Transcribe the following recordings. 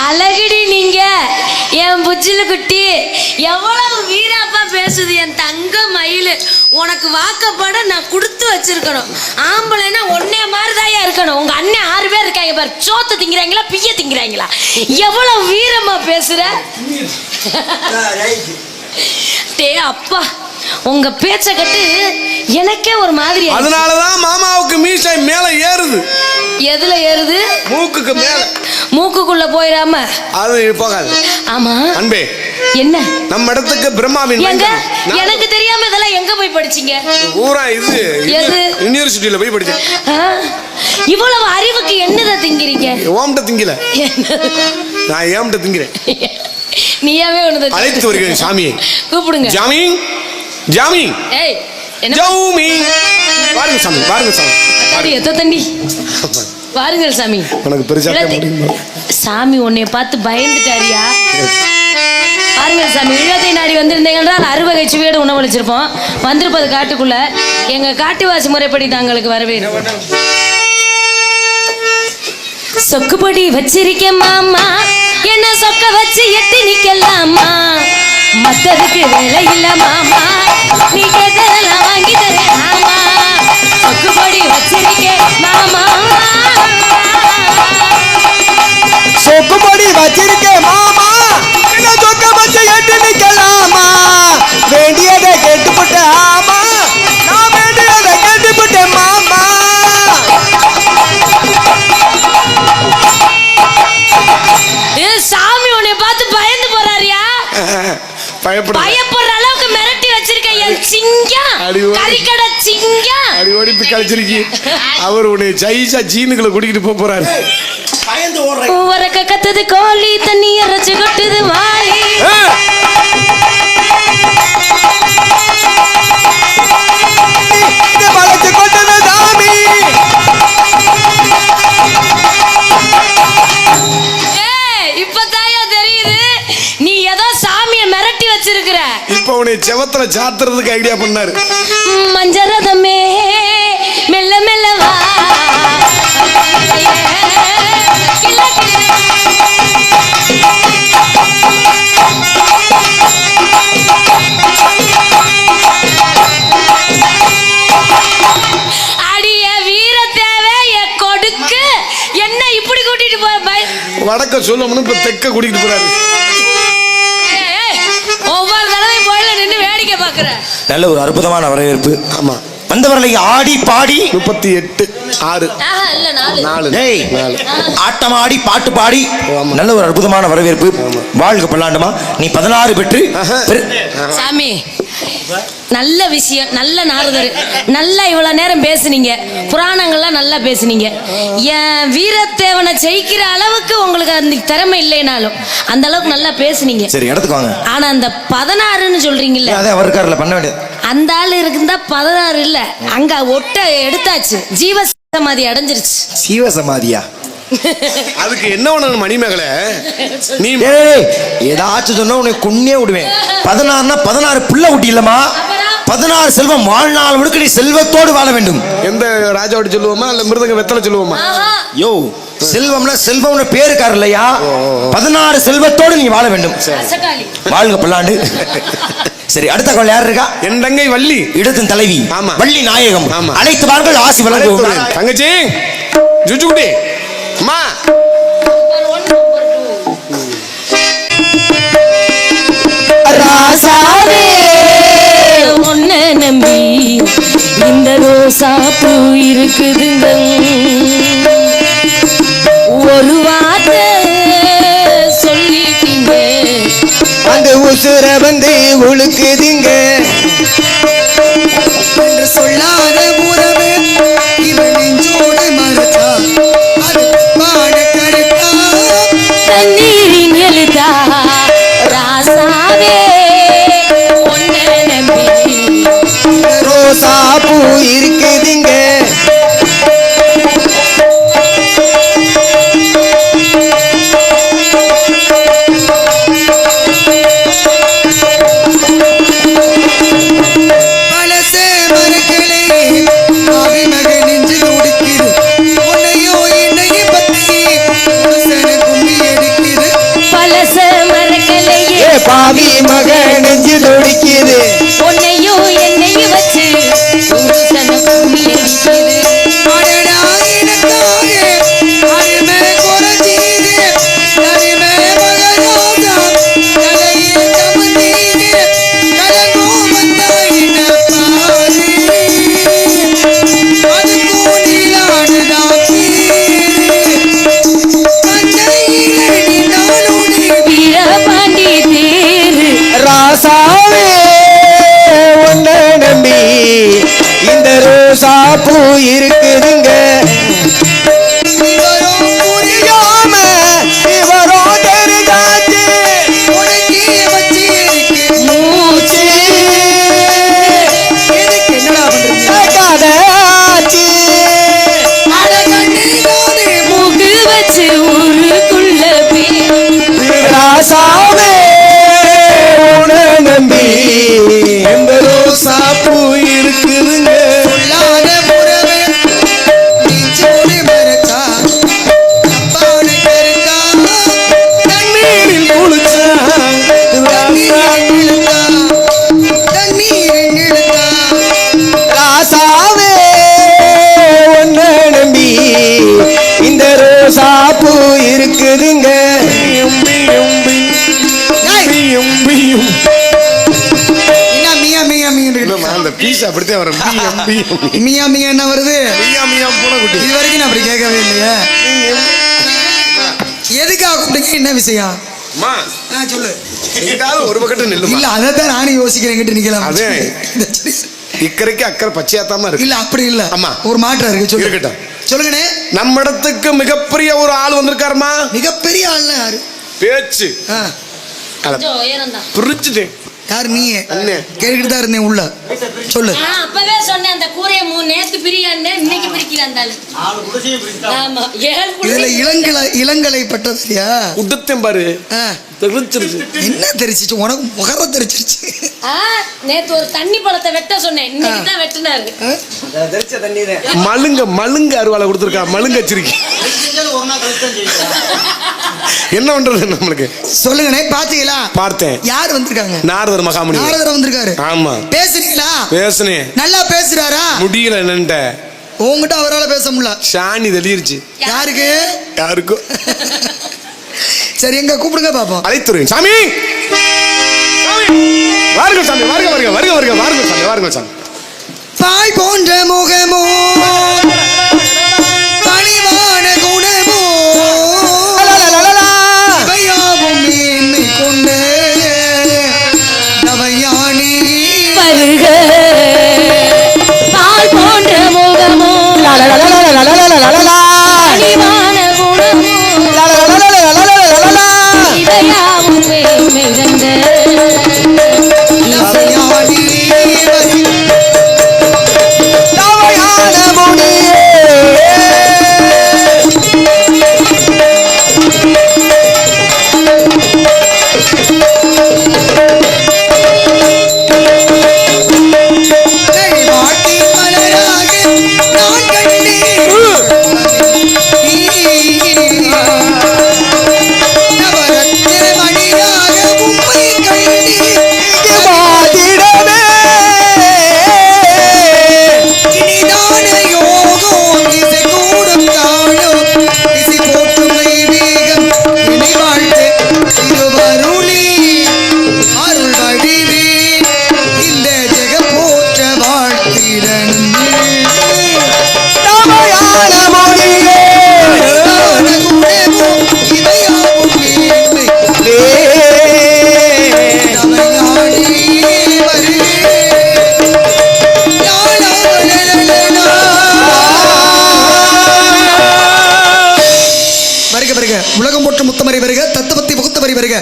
அழகுடி நீங்க என் புச்சில குட்டி. எவ்வளவு வீராப்பா பேசுது என் தங்க மயிலு. உனக்கு வாக்கப்பட நான் கொடுத்து வச்சிருக்கணும். ஆம்பளைன்னா ஒன்னே மாதிரிதாயா இருக்கணும். உங்க அண்ணன் 6 பேர் இருக்காங்க பாரு. சோத்து திங்கிறாங்களா பிய்ய திங்கிறாங்களா? எவ்வளவு வீரமா பேசுற. டே அப்பா உங்க பேச்ச கட்டு எனக்கே ஒரு மாதிரி. அதனாலதான் மாமாவுக்கு மீசை மேல ஏறுது. எதுல ஏறுது? மூக்குக்கு மேல. மூக்குக்குள்ள போயிடாம அது போகாது. ஆமா அன்பே என்ன நம்ம இடத்துக்கு பிரம்மாவின் எங்க எனக்கு தெரியாம இதெல்லாம் எங்க போய் படிச்சீங்க? ஊரா இது யூனிவர்சிட்டியில போய் படிச்சேன். இவ்வளவு அறிவுக்கு என்னத திங்கிறீங்க? ஓம்ட திங்கல, நான் ஏம்ட திங்கிறேன். நீயாவே ஒண்ணு அழைத்து வருகிறேன். சாமியை கூப்பிடுங்க. ஜாமி ஜாமி ஏய் என்ன ஜாமி வாருங்க சாமி, வாருங்க சாமி. எத்த தண்டி வாருங்கள் சாமி. உனக்கு பெருசா முடியுமா? சாமி உன்னை பார்த்து பயந்துட்டாரியா? பாருங்க சாமி, இழத்தை நாடி வந்திருந்தீங்கன்னா அறுவகை சுவையோடு உணவளிச்சிருப்போம். வந்திருப்பது காட்டுக்குள்ள. எங்க காட்டுவாசி முறைப்படி தாங்களுக்கு வரவேன். சொக்குப்படி வச்சிருக்கேன் மாமா, என்ன சொக்க வச்சு எட்டி நிக்கலாமா? மத்ததுக்கு வேலை இல்ல மாமா, நீ கேட்டதெல்லாம் வாங்கி தரேன் ஆமா. சொக்குப்படி வச்சிருக்கேன் மாமா, சொக்குப்படி வச்சிருக்கேன் மாமா, என்ன சொக்க வச்சு எட்டி நிக்கலாமா? வேண்டியதை கேட்டுப்பட்ட ஆமா, நான் வேண்டியதை கேட்டுப்பட்டேன் மாமா. சாமி உன்னை பார்த்து பயந்து போறாரியா? பயப்படுற அளவுக்கு மிரட்டி வச்சிருக்கேன் என் சிங்கம். கறிக்கடை சிங்கம் அடியோடி கழிச்சிருக்கி. அவர் உன்னை ஜெயிச்சா ஜீனுக்குள்ள குடிக்கிட்டு போறாரு. பயந்து ஓடுற ஊரக்க கத்துது கோழி, தண்ணி அரைச்சு கொட்டுது வாளி. வளைச்சு கொட்டது சாமி. இப்பதாயா தெரியுது நீ ஏதோ சாமியை மிரட்டி வச்சிருக்கிற. இப்ப உன்னை செவத்துல சாத்துறதுக்கு ஐடியா பண்ணாரு. மஞ்சரதமே மெல்ல மெல்ல வா, அடிய வீர தேவைய கொடுக்கு. என்ன இப்படி கூட்டிட்டு போ? வடக்க சொல்லணும்னு இப்ப தெக்க கூட்டிட்டு போறாரு. ஒவ்வொரு தடவை போயில நின்று வேடிக்கை பாக்குற. நல்ல ஒரு அற்புதமான வரவேற்பு. ஆமா, வந்தவர்களை ஆடி பாடி 38 6 ஆட்டம் ஆடி பாட்டு பாடி நல்ல ஒரு அற்புதமான வரவேற்பு. வாழ்க பல்லாண்டமா. நீ 16 பெற்று சாமி நல்ல விஷயம். நல்ல நாரதர் நல்லா இவ்வளவு நேரம் பேசுனீங்க. புராணங்கள்லாம் நல்லா பேசுனீங்க. என் வீரத்தேவனை ஜெயிக்கிற அளவுக்கு உங்களுக்கு அந்த திறமை இல்லைனாலும் அந்த அளவுக்கு நல்லா பேசுனீங்க. சரி எடுத்துக்கோங்க. ஆனா அந்த 16ன்னு சொல்றீங்கல்ல, அதே அவர் இருக்கார்ல பண்ண வேண்டியது. அந்த ஆள் இருக்குதா 16 இல்ல, அங்க ஒட்ட எடுத்தாச்சு. ஜீவ சமாதி அடைஞ்சிருச்சு. ஜீவ சமாதியா? அதுக்கு என்ன பண்ணணும் மணிமகளே? நீ ஏதாச்சும் சொன்னா உன்னை கொன்னே விடுவேன். 16னா 16 புள்ள குட்டி இல்லமா, 16 செல்வம். வாழ்நாள் முழுக்க நீ செல்வத்தோடு வாழ வேண்டும். எந்த ராஜாவோட சொல்லுவோமா இல்ல மிருதங்க வெத்தலை சொல்லுவோமா? யோ செல்வம்னா செல்வம்னு பேருக்கார் இல்லையா? 16 செல்வத்தோடு நீ வாழ வேண்டும். வாழ்க பல்லாண்டு. சரி அடுத்த கால் யார் இருக்கா? என் தங்கை வள்ளி, இடத்தின் தலைவி. ஆமா, வள்ளி நாயகம். ஆமா, அழைத்து வாருங்கள், ஆசி வழங்குவோம். தங்கச்சி ஜுஜுகுடி அம்மா. ராசாவே உன்னை நம்பி இந்த ரோசா பூ இருக்குதுங்க. ஒரு வார்த்தை சொல்லிட்டீங்க, அந்த உசுர வந்து உழுக்குதுங்க. என்று சொல்லாத உறவு இவன் நெஞ்சோட மறுத்தா, அது பாட கருத்தா தண்ணீரின் எழுதா. ராசாவே உன்னை நம்பி ரோசா பூ இருக்குதுங்க. பாவி மக நெஞ்சு துடிக்குது. உன்னையும் என்னையும் வச்சு புருஷன கும்மி அடிக்குது. அடடா எனக்காக அருமை குறைஞ்சீது, அருமை மகராஜா தலையில் கமந்தீது, கலங்கும் வந்தா என்ன பாரு, அதுக்கும் நீலாடுதான் வீரபாண்டி தேரு ராசாவே உன்னை நம்பி இந்த ரோசா பூ இருக்குதுங்க. இவரும் புரியாம இவரும் தெரிஞ்சாச்சு உனக்கே வச்சு இருக்கு மூச்சு எதுக்கு என்னடா பண்றீங்க? கதாச்சு. அட கண்ணே காதே மூக்கு வச்சு ஊருக்குள்ள போய் ராசாவே உன்னை நம்பி இந்த ரோசா பூ இருக்குதுங்க. சொல்லாத புறவே நெஞ்சோடு மறைச்சா அப்பான கருத்தா நீரில் குளிச்சா தண்ணீரில் இழுத்தா தண்ணீரில் இழுத்தா ராசாவே உன்னை நம்பி இந்த ரோசா பூ இருக்குதுங்க. என்ன மியா மியா மியா அந்த பீஸ் அப்படித்தான் வரும். மியா மியா என்ன வருது? பூனைக்குட்டி. இது வரைக்கும் நான் அப்படி கேட்கவே இல்லையே. எதுக்காக கூப்பிட்டீங்க? என்ன விஷயம்? அம்மா, சொல்லு. எங்காவது ஒரு பக்கத்து நில்லுமா. இல்ல அதைத்தான் நானும் யோசிக்கிறேன். கிட்ட நிக்கலாம். அதே. இக்கரைக்கு அக்கறை பச்சையாத்தாம இருக்கு. இல்ல அப்படி இல்ல. ஆமா. ஒரு மாற்றம் இருக்கு. சொல்லு. இருக்கட்டும். சொல்லுங்கண்ணே. நம்ம இடத்துக்கு மிகப்பெரிய ஒரு ஆள் வந்திருக்காருமா. மிகப்பெரிய ஆள்னா யாரு? பேச்சு ஆ. கொஞ்சம் உயரம் தான். பிரிச்சுட்டேன். யார் நீ? அண்ணே. கேட்டுக்கிட்டு தான் இருந்தேன் உள்ள. சொல்லு. அப்பவே சொன்னேன் அந்த கூரைய 3 நேத்து பிரியான்னு இன்னைக்கு பிரிக்கல அந்த ஆளு. ஆமா 7 இதுல இளங்கலை பட்டதாரியா? உடுத்தேன் பாரு. ஆ. தெரிச்சிருச்சு. என்ன தெரிச்சிச்சு உனக்கு? முகர தெரிச்சிருச்சு. நேத்து ஒரு தண்ணி பழத்தை வெட்ட சொன்னேன், இன்னைக்கு தான் வெட்டினாரு. மலுங்க அருவாளை கொடுத்துருக்கா. மலுங்க வச்சிருக்கி. என்ன பண்றது நம்மளுக்கு? சொல்லுங்கண்ணே. பாத்தீங்களா? பார்த்தேன். யார் வந்திருக்காங்க? நாரதர் மகாமுனி. நாரதர் வந்திருக்காரு. ஆமா. பேசுறீங்களா? பேசுனேன். நல்லா பேசுறாரா? முடியல என்னன்ட்ட. உங்ககிட்ட அவரால் பேச முடியல. சாணி தெளியிருச்சு. யாருக்கு? யாருக்கும். சரி எங்க கூப்பிடுங்க பாப்போம். அழைத்துறேன். சாமி வாருங்க சாமி, வாருங்க வாருங்க வாருங்க வாருங்க வாருங்க சாமி, வாருங்க சாமி. பாய் போன்ற முகமோ பணிவான குணமோ இவையாவும் மேன்மை கொண்ட நவையானி வருக பால் போன்ற முகமோ பணிவான குணமோ இவையாவும் மிகுந்த நவையானி வாட்டி மலராக நான் கண்டேன் நவரத்தின மணியாக உம்மை கண்டேன் இனிதான யோகம் இசை கூடும் தாழும் இசை போற்றும் தெய்வீகம் இனி வாழ்த்து திருவருளி அருள் வடிவே இந்த ஜெக போற்ற வாழ்த்திடனும் இவையாவும் மேன்மை நவையாடி வருகே வருக வருக உலகம் போற்று முத்தமறை வருக தத்துவத்தை புகுத்தவரை வருக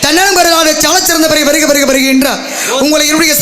தன்னலம் பெறலாத சாலச்சிறந்த பறை வருக வருக வருக என்றார் உங்களை என்னுடைய